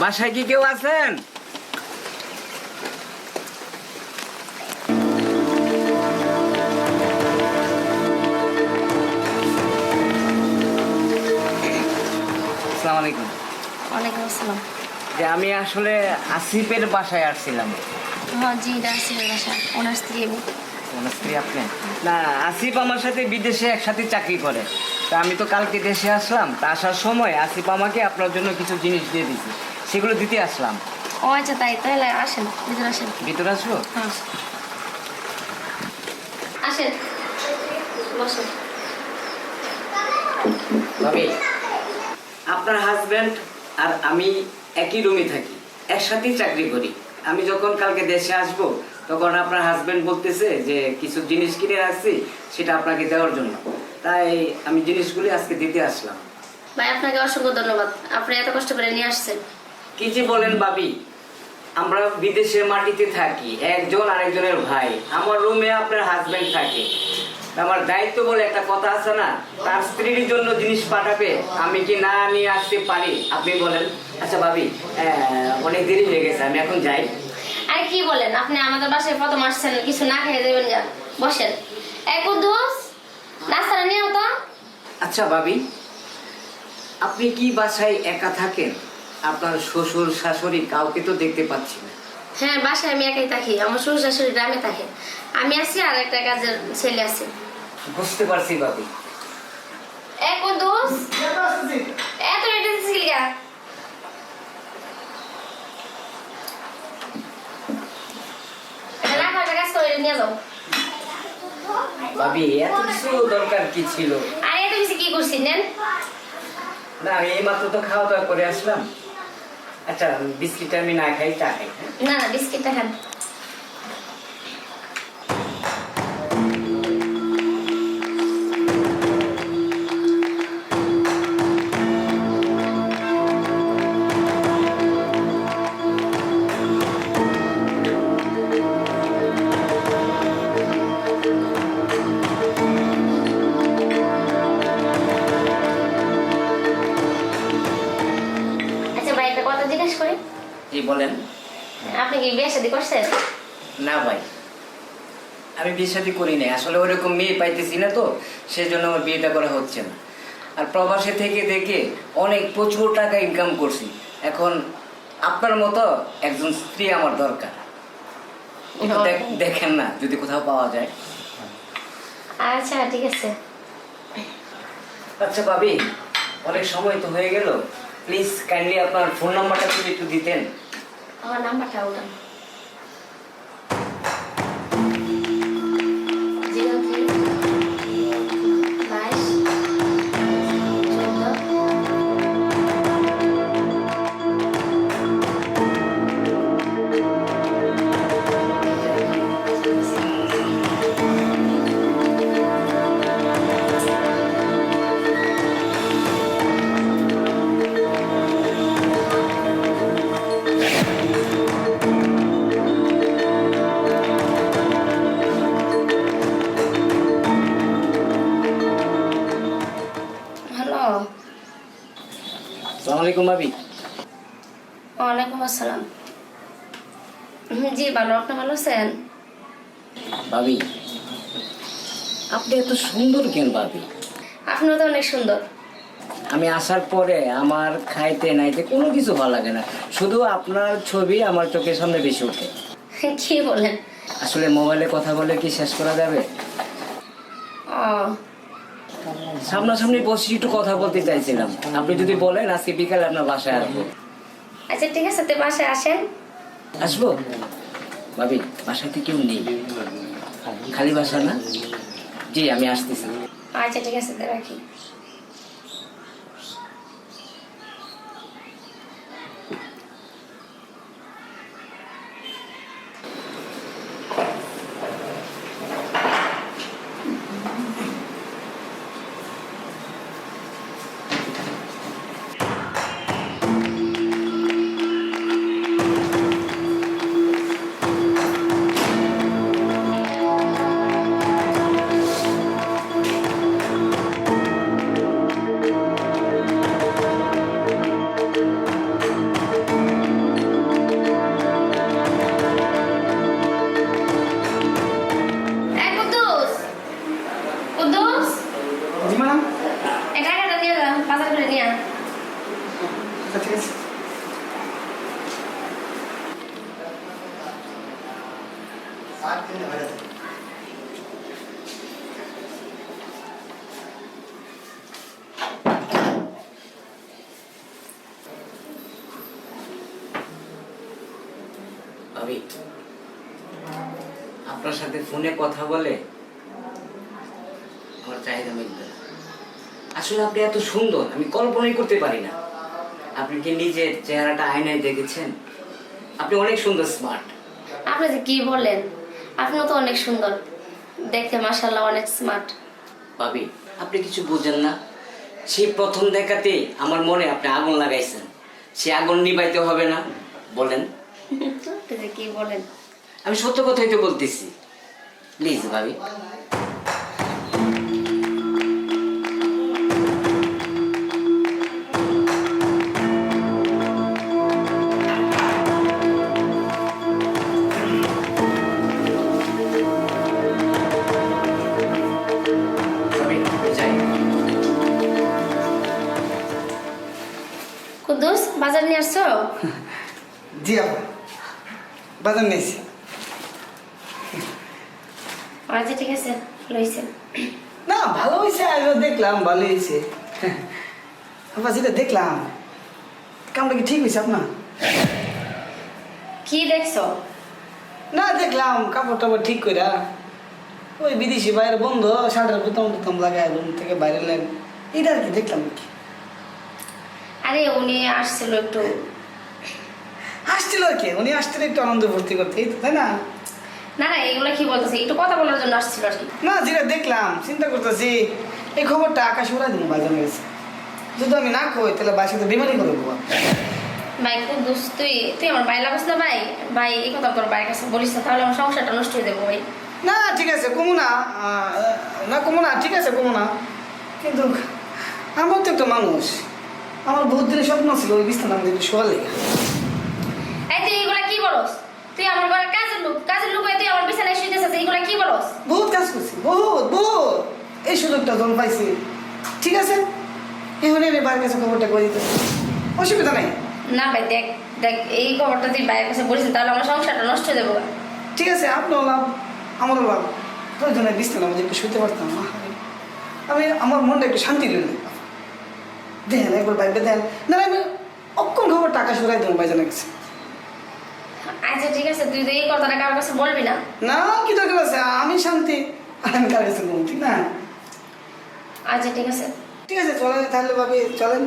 বাসায় কি কেউ আছেন? আসসালামু আলাইকুম। ওয়ালাইকুম আসসালাম। যে আমি আসলে আসিফের বাসায় আসছিলাম। হ্যাঁ জি, এটা আসিফের বাসা, ওনার স্ত্রী আমি। ওনার স্ত্রী আপনি? না, আসিফ আমার সাথে বিদেশে একসাথে চাকরি করে। তা আমি তো কালকে দেশে আসলাম, তা আসার সময় আসিফ আমাকে আপনার জন্য কিছু জিনিস দিয়ে দিয়েছি, সেগুলো দিতে আসলাম। ও আচ্ছা, তাই তাহলে আসেন, ভিতরে আসেন। ভিতরে আসবো? হ্যাঁ আসেন, বসেন। ভাবি, আপনার হাজব্যান্ড আর আমি একই রুমে থাকি, একসাথেই চাকরি করি। আমি যখন কালকে দেশে আসব, তখন আপনার হাজব্যান্ড বলতেছে যে কিছু জিনিস কিনে আসছি, সেটা আপনাকে দেওয়ার জন্য। তাই আমি জিনিসগুলি আজকে দিতে আসলাম। ভাই আপনাকে অসংখ্য ধন্যবাদ, আপনি এত কষ্ট করে নিয়ে আসছেন। কি যে বলেন ভাবি, আমরা বিদেশের মাটিতে থাকি, একজন আরেকজনের ভাই। আমার রুমে আপনার হাজব্যান্ড থাকে, আমার দায়িত্ব বলে একটা কথা আছে না, তার স্ত্রীর জন্য জিনিস পাঠাবে, আমি কি না নিয়ে আসতে পারি? আপনি বলেন। আচ্ছা ভাবি, অনেক দেরি হয়ে গেছে, আমি এখন যাই। আরে কি বলেন, আপনি আমাদের বাসায় প্রথম আসছেন, কিছু না খেয়ে দেবেন? যান বসেন। এই কুদ্দুস, নাস্তাটা নিয়ে তো। আচ্ছা ভাবি, আপনি কি বাসায় একা থাকেন? আপনার শ্বশুর শাশুড়ি কাউকে তো দেখতে পাচ্ছি না। হ্যাঁ, বাসায় আমি একাই থাকি, আমার শ্বশুর শাশুড়ি গ্রামে থাকে, আমি আছি আর একটা কাজের ছেলে আছে। বুঝতে পারছি ভাবি। এই কুদ্দুস, এত রেটে দিছিস কি? না কাজ করে নিয়ে যাও। ভাবি, এত কিছু দরকার কি ছিল? আর এত কিছু কি করছিস নেন? না, আমি এইমাত্র তো খাওয়া দাওয়া করে আসলাম। আচ্ছা, বিস্কিটটা আমি না খাই, চা খাই। না না, বিস্কিটটা খান। আচ্ছা ভাই, একটা কথা জিজ্ঞেস করি। জি বলেন। আপনি কি বিয়ে শাদী করছেন? না ভাই, আমি বিয়ে শাদী করি নাই, আসলে ওইরকম মেয়ে পাইতেছি না, তো সেজন্য আমার বিয়েটা করা হচ্ছে না। আর প্রবাসে থেকে থেকে অনেক প্রচুর টাকা ইনকাম করছি, এখন আপনার মতো একজন স্ত্রী আমার দরকার। একটু দেখেন না যদি কোথাও পাওয়া যায়। আচ্ছা ঠিক আছে। আচ্ছা ভাবি, অনেক সময় তো হয়ে গেল, প্লিজ কাইন্ডলি আপনার ফোন নাম্বারটা যদি একটু দিতেন। আমার নাম্বারটা ওটা। হ্যালো। আসসালামু আলাইকুম ভাবি। ওয়ালাইকুম আসসালাম। জি ভালো, আপনি ভালো আছেন? ভাবি, আপনি এত সুন্দর কেন ভাবি? আপনিও তো অনেক সুন্দর। আমি আসার পরে আমার খাইতে নাইতে কোনো কিছু ভালো লাগে না, শুধু আপনার ছবি আমার চোখের সামনে বেশি ওঠে। কি বলেন? আসলে মোবাইলে কথা বলে কি শেষ করা যাবে? ও সামনাসামনি বসে একটু কথা বলতে চাইছিলাম, আপনি যদি বলেন আজকে বিকালে আপনার বাসায় আসবো। আচ্ছা ঠিক আছে, তো বাসায় আসেন। আসবো ভাবি, বাসাতে কেউ নেই, খালি বাসা না? জি আমি আসতেছি। আচ্ছা ঠিক আছে, তো রাখি। আচ্ছা ঠিক আছে। ভাবি, আপনার সাথে ফোনে কথা বলে আমার চাহিদা মিটবে না। আসলে আপনি এত সুন্দর, আমি কল্পনাই করতে পারি না। আপনি কি নিজের চেহারাটা আয়নায় দেখেছেন? আপনি অনেক সুন্দর, স্মার্ট। আপনি যে কি বলেন, আপনিও তো অনেক সুন্দর দেখতে, মাশাআল্লাহ অনেক স্মার্ট। ভাবি, আপনি কিছু বুঝেন না। সেই প্রথম দেখাতে আমার মনে আপনি আগুন লাগাইছেন। সে আগুন নিভাইতে হবে না? বলেন। আপনি যে কি বলেন। আমি সত্য কথাই তো বলতেছি। প্লিজ ভাবি। ভাবি, যাই। কুদ্দুস, বাজার নিয়ে আসছো? জি আপা, বাজার নিয়েছি। আচ্ছা ঠিক আছে, লইছেন। না ভালো হয়েছে, আমিও দেখলাম ভালো হয়েছে। আপা যেটা দেখলাম, কামটা কি ঠিক হয়েছে আপনার? কি দেখছো? না দেখলাম কাপড় টাপড় ঠিক করে ওই বিদেশি বাইরের বন্ধ শার্টের বোতাম টোতাম লাগায় রুম থেকে বাইরে এলেন, এটা আর কি দেখলাম কি। আরে উনি আসছিল একটু। আসছিল আর কি, উনি আসছিল একটু আনন্দ ভর্তি করতে, এই তো, তাই না? না না, এগুলো কি বলতেছে, একটু কথা বলার জন্য আসছিল আর কি। না যেটা দেখলাম চিন্তা করতেছি এই খবরটা আকাশ উড়াই দিন বাজানো গেছে। যদি আমি না কই তাহলে বাসাতে বিমানি করে দেবো। ভাই কুদ্দুস, তুই তুই আমার ভাই লাগাস না ভাই? ভাই এই কথা তোর ভাইয়ের কাছে বলিস না, তাহলে আমার সংসারটা নষ্ট হয়ে যাবো ভাই। না ঠিক আছে কমু না, না কমু না, ঠিক আছে কমু না, কিন্তু আমার তো একটা মানুষ, আমার বহুত দিনের স্বপ্ন ছিল ওই বিছানা আমাদের একটু শোয়া লেগে। এই তুই এগুলা কি বলস? তুই আমার ঘরে কাজের লোক হয়ে তুই আমার বিছানায় শুইতেছিস, এগুলা কি বলস? বহুত কাজ করছি, বহুত বহুত, এই সুযোগটা যখন পাইছি, ঠিক আছে এখন আমি বাড়ির কাছে খবরটা করে দিতে, অসুবিধা নেই। না ভাই, দেখ দেখ, এই খবরটা তুই ভাইয়ের কাছে বলিস না, তাহলে আমার সংসারটা নষ্ট হয়ে যাবো। ঠিক আছে আপনারও লাভ আমারও লাভ, প্রয়োজনে বিছানা আমাদের একটু শুতে পারতাম, আমি আমার মনটা একটু শান্তি রইল। দেন একবার বাইকটা দেন, না আমি অক্ষণ খবর টাকা সরাই দেবো বাইজানের কাছে। আচ্ছা ঠিক আছে, তুই তো এই কথাটা কারোর কাছে বলবি না। না কি দরকার আছে, আমি শান্তি আর আমি কার কাছে বলবো, ঠিক না? আচ্ছা ঠিক আছে। ঠিক আছে চলেন তাহলে ভাবি, চলেন।